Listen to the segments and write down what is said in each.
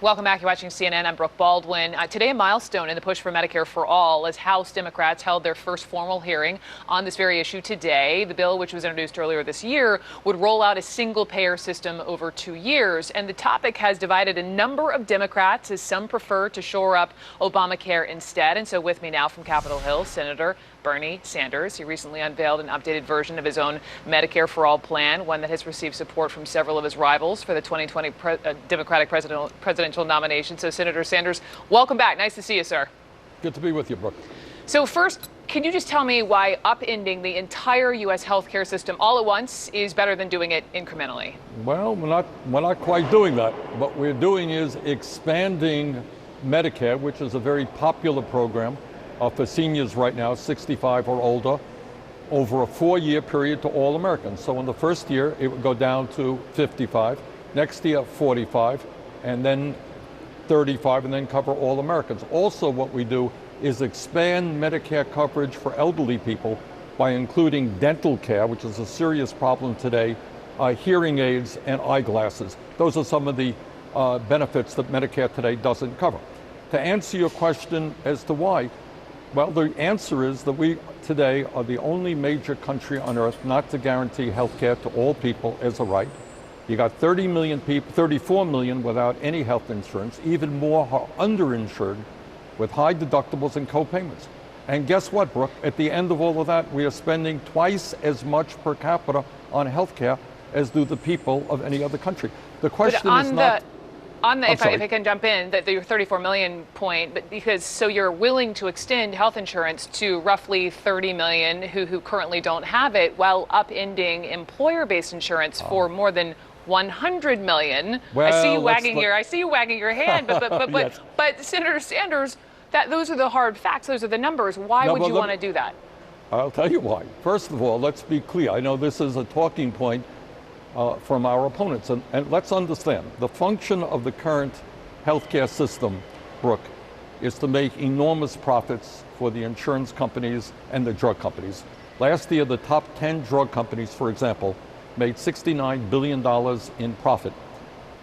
Welcome back. You're watching CNN. I'm Brooke Baldwin. Today, a milestone in the push for Medicare for All as House Democrats held their first formal hearing on this very issue today. The bill, which was introduced earlier this year, would roll out a single-payer system over 2 years. And the topic has divided a number of Democrats, as some prefer to shore up Obamacare instead. And so with me now from Capitol Hill, Senator Bernie Sanders. He recently unveiled an updated version of his own Medicare for All plan, one that has received support from several of his rivals for the 2020 Democratic presidential nomination. So, Senator Sanders, welcome back. Nice to see you, sir. Good to be with you, Brooke. So first, can you just tell me why upending the entire U.S. healthcare system all at once is better than doing it incrementally? Well, we're not quite doing that. What we're doing is expanding Medicare, which is a very popular program for seniors right now, 65 or older, over a 4-year period to all Americans. So in the first year, it would go down to 55, next year 45, and then 35, and then cover all Americans. Also, what we do is expand Medicare coverage for elderly people by including dental care, which is a serious problem today, hearing aids and eyeglasses. Those are some of the benefits that Medicare today doesn't cover. To answer your question as to why, well, the answer is that we today are the only major country on earth not to guarantee health care to all people as a right. You got 30 million people, 34 million without any health insurance, even more are underinsured with high deductibles and co-payments. And guess what, Brooke? At the end of all of that, we are spending twice as much per capita on health care as do the people of any other country. The question is not... If I can jump in, that your 34 million point, but because so you're willing to extend health insurance to roughly 30 million who currently don't have it, while upending employer-based insurance for more than 100 million. Well, I see you wagging your hand, but Yes. but Senator Sanders, those are the hard facts. Those are the numbers. Why would you want to do that? I'll tell you why. First of all, let's be clear. I know this is a talking point from our opponents. And let's understand, the function of the current healthcare system, Brooke, is to make enormous profits for the insurance companies and the drug companies. Last year, the top 10 drug companies, for example, made $69 billion in profit,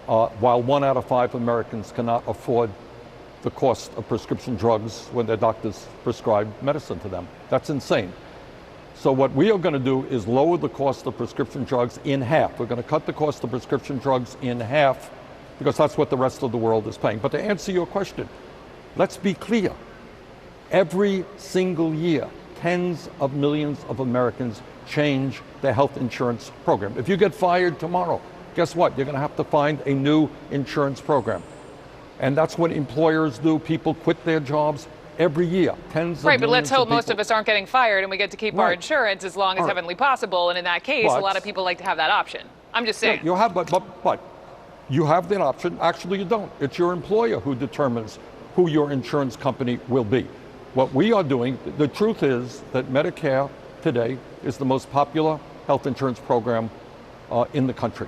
while 1 out of 5 Americans cannot afford the cost of prescription drugs when their doctors prescribe medicine to them. That's insane. So what we are going to do is lower the cost of prescription drugs in half. We're going to cut the cost of prescription drugs in half because that's what the rest of the world is paying. But to answer your question, let's be clear. Every single year, tens of millions of Americans change their health insurance program. If you get fired tomorrow, guess what? You're going to have to find a new insurance program. And that's what employers do. People quit their jobs. Every year, tens of millions of people. Right, but let's hope most of us aren't getting fired and we get to keep our insurance as long as heavenly possible. And in that case, a lot of people like to have that option. I'm just saying. Yeah, you have, but you have that option. Actually, you don't. It's your employer who determines who your insurance company will be. What we are doing, the truth is that Medicare today is the most popular health insurance program in the country.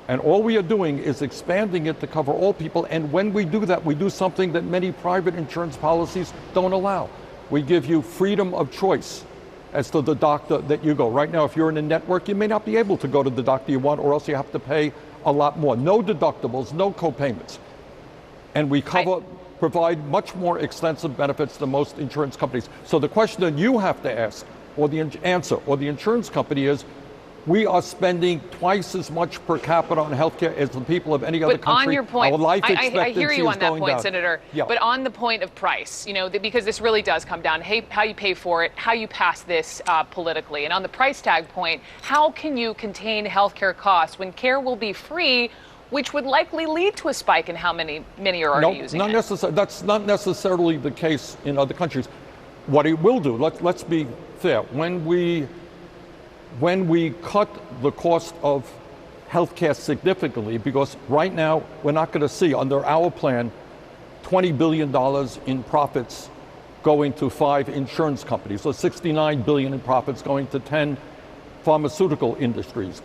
And all we are doing is expanding it to cover all people. And when we do that, we do something that many private insurance policies don't allow. We give you freedom of choice as to the doctor that you go. Right now, if you're in a network, you may not be able to go to the doctor you want, or else you have to pay a lot more. No deductibles, no co-payments. And we provide much more extensive benefits than most insurance companies. So the question that you have to ask, or the answer, or the insurance company is, we are spending twice as much per capita on healthcare as the people of any other country. But on your point, our life expectancy I hear you on that point, down. Senator. Yeah. But on the point of price, because this really does come down to how you pay for it, how you pass this politically. And on the price tag point, how can you contain healthcare costs when care will be free, which would likely lead to a spike in how many are already using it? That's not necessarily the case in other countries. What it will do, let's be fair, when we cut the cost of healthcare significantly, because right now we're not going to see, under our plan, $20 billion in profits going to 5 insurance companies, so $69 billion in profits going to 10 pharmaceutical industries,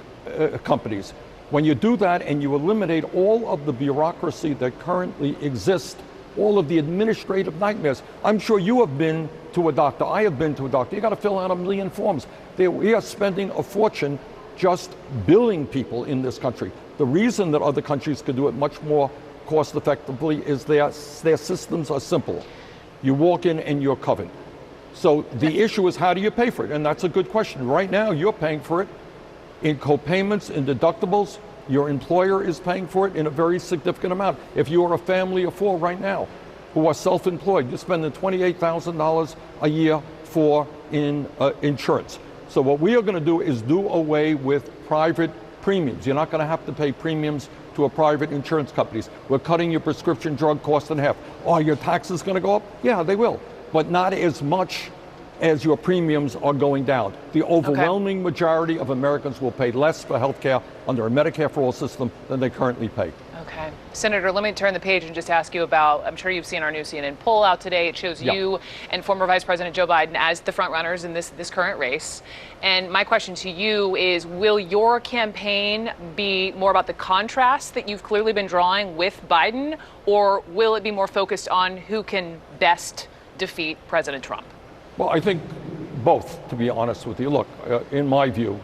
companies. When you do that and you eliminate all of the bureaucracy that currently exists, all of the administrative nightmares. I'm sure you have been to a doctor. I have been to a doctor. You got to fill out 1 million forms. We are spending a fortune just billing people in this country. The reason that other countries could do it much more cost effectively is their systems are simple. You walk in and you're covered. So the issue is, how do you pay for it? And that's a good question. Right now, you're paying for it in co-payments, in deductibles. Your employer is paying for it in a very significant amount. If you are a family of four right now who are self-employed, you're spending $28,000 a year for insurance. So what we are going to do is do away with private premiums. You're not going to have to pay premiums to a private insurance companies. We're cutting your prescription drug cost in half. Are your taxes going to go up? Yeah, they will, but not as much as your premiums are going down. The overwhelming majority of Americans will pay less for health care under a Medicare for All system than they currently pay. Okay. Senator, let me turn the page and just ask you about, I'm sure you've seen our new CNN poll out today. It shows you and former Vice President Joe Biden as the front runners in this current race. And my question to you is, will your campaign be more about the contrast that you've clearly been drawing with Biden, or will it be more focused on who can best defeat President Trump? Well, I think both, to be honest with you. Look, in my view,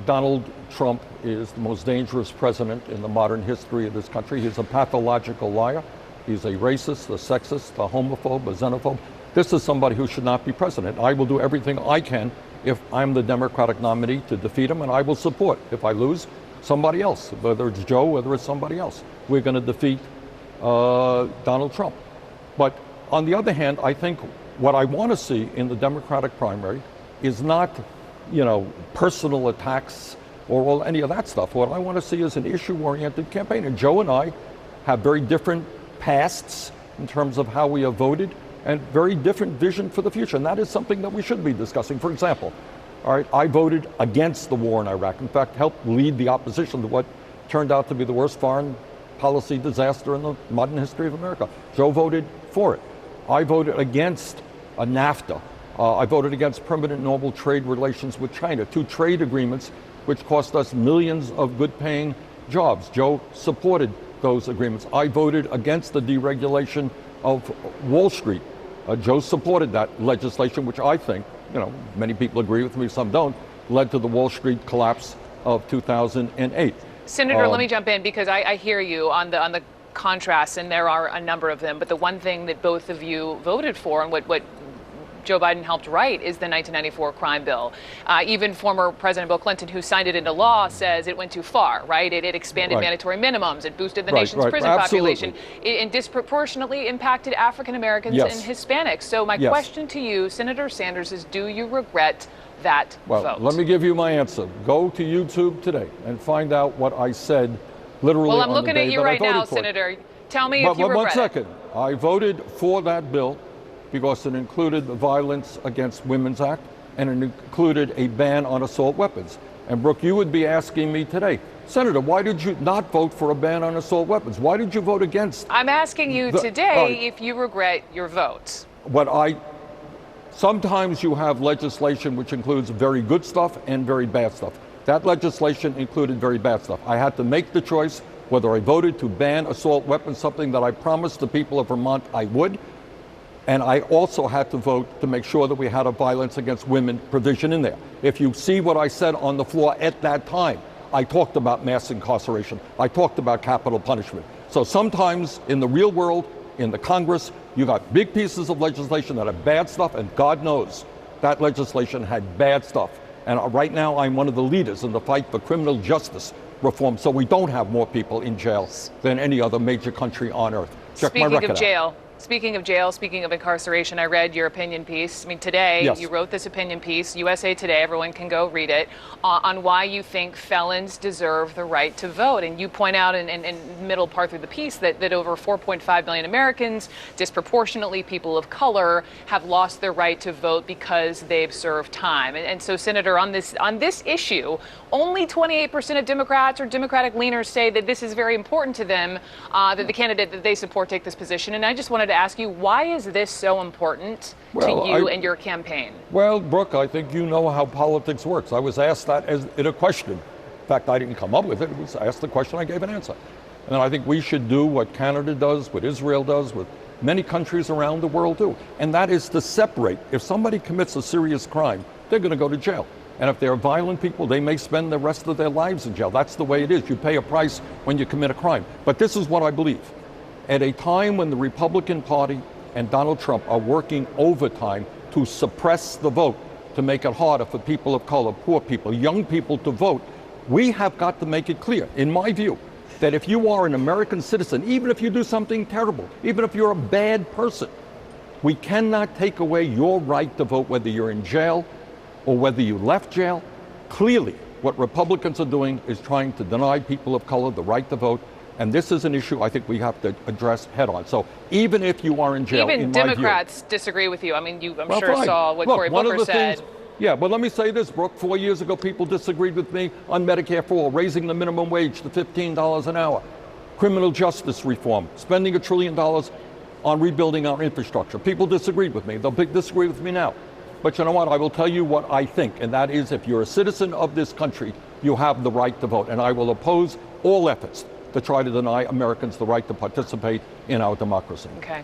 Donald Trump is the most dangerous president in the modern history of this country. He's a pathological liar. He's a racist, a sexist, a homophobe, a xenophobe. This is somebody who should not be president. I will do everything I can if I'm the Democratic nominee to defeat him, and I will support, if I lose, somebody else, whether it's Joe, whether it's somebody else. We're going to defeat Donald Trump. But on the other hand, I think what I want to see in the Democratic primary is not, personal attacks or any of that stuff. What I want to see is an issue-oriented campaign. And Joe and I have very different pasts in terms of how we have voted and very different vision for the future. And that is something that we should be discussing. For example, all right, I voted against the war in Iraq. In fact, helped lead the opposition to what turned out to be the worst foreign policy disaster in the modern history of America. Joe voted for it. I voted against NAFTA. I voted against permanent normal trade relations with China, 2 trade agreements which cost us millions of good-paying jobs. Joe supported those agreements. I voted against the deregulation of Wall Street. Joe supported that legislation, which I think, many people agree with me, some don't, led to the Wall Street collapse of 2008. Senator, let me jump in because I hear you on the contrasts, and there are a number of them. But the one thing that both of you voted for, and what Joe Biden helped write, is the 1994 crime bill. Even former President Bill Clinton, who signed it into law, says it went too far, right? It expanded mandatory minimums. It boosted the nation's prison population. It disproportionately impacted African Americans and Hispanics. So my question to you, Senator Sanders, is do you regret that vote? Well, let me give you my answer. Go to YouTube today and find out what I said literally on the day that I voted for it. Well, I'm looking at you right now, Senator. Tell me if you regret it. 1 second. I voted for that bill because it included the Violence Against Women's Act and it included a ban on assault weapons. And Brooke, you would be asking me today, Senator, why did you not vote for a ban on assault weapons? Why did you vote against? I'm asking you today if you regret your vote. Sometimes you have legislation which includes very good stuff and very bad stuff. That legislation included very bad stuff. I had to make the choice whether I voted to ban assault weapons, something that I promised the people of Vermont I would. And I also had to vote to make sure that we had a violence against women provision in there. If you see what I said on the floor at that time, I talked about mass incarceration. I talked about capital punishment. So sometimes in the real world, in the Congress, you got big pieces of legislation that have bad stuff, and God knows that legislation had bad stuff. And right now, I'm one of the leaders in the fight for criminal justice reform, so we don't have more people in jail than any other major country on earth. Check my record out. Speaking of jail, speaking of incarceration, I read your opinion piece. I mean, today you wrote this opinion piece, USA Today, everyone can go read it, on why you think felons deserve the right to vote. And you point out in the middle part through the piece that over 4.5 million Americans, disproportionately people of color, have lost their right to vote because they've served time. And so, Senator, on this issue, only 28% of Democrats or Democratic leaners say that this is very important to them, that the candidate that they support take this position. And I just wanted to ask you, why is this so important to you and your campaign? Well, Brooke, I think you know how politics works. I was asked that as in a question. In fact, I didn't come up with it. It was asked the question, I gave an answer. And I think we should do what Canada does, what Israel does, what many countries around the world do. And that is to separate. If somebody commits a serious crime, they're going to go to jail. And if they're violent people, they may spend the rest of their lives in jail. That's the way it is. You pay a price when you commit a crime. But this is what I believe. At a time when the Republican Party and Donald Trump are working overtime to suppress the vote, to make it harder for people of color, poor people, young people to vote, we have got to make it clear, in my view, that if you are an American citizen, even if you do something terrible, even if you're a bad person, we cannot take away your right to vote, whether you're in jail or whether you left jail. Clearly, what Republicans are doing is trying to deny people of color the right to vote. And this is an issue I think we have to address head on. So even if you are in jail, even Democrats disagree with you. I mean, I'm sure fine. saw what Look, Cory one Booker of the said. Things, yeah, but let me say this, Brooke. 4 years ago, people disagreed with me on Medicare for all, raising the minimum wage to $15 an hour, criminal justice reform, spending $1 trillion on rebuilding our infrastructure. People disagreed with me. They'll disagree with me now. But you know what? I will tell you what I think, and that is if you're a citizen of this country, you have the right to vote. And I will oppose all efforts to try to deny Americans the right to participate in our democracy. Okay.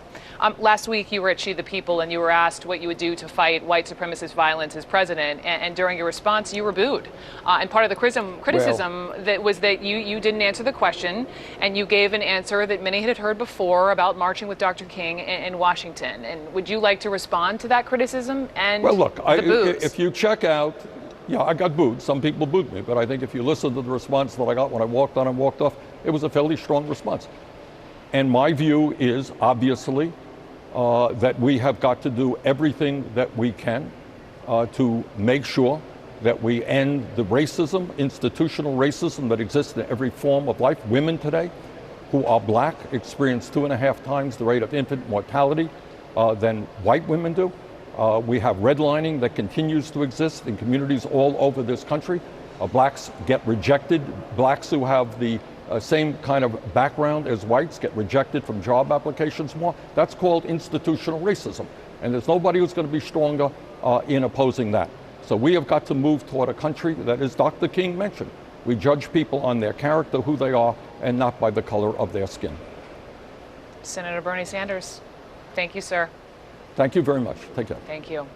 Last week you were at She the People and you were asked what you would do to fight white supremacist violence as president, and during your response you were booed. And part of the criticism that was that you didn't answer the question, and you gave an answer that many had heard before about marching with Dr. King in Washington. And would you like to respond to that criticism and well, look, the boos? If you check out, yeah, I got booed. Some people booed me, but I think if you listen to the response that I got when I walked on and walked off, it was a fairly strong response. And my view is, obviously, that we have got to do everything that we can to make sure that we end the racism, institutional racism that exists in every form of life. Women today who are black experience 2.5 times the rate of infant mortality than white women do. We have redlining that continues to exist in communities all over this country. Blacks get rejected. Blacks who have the same kind of background as whites get rejected from job applications more. That's called institutional racism. And there's nobody who's going to be stronger in opposing that. So we have got to move toward a country that, as Dr. King mentioned, we judge people on their character, who they are, and not by the color of their skin. Senator Bernie Sanders, thank you, sir. Thank you very much. Take care. Thank you.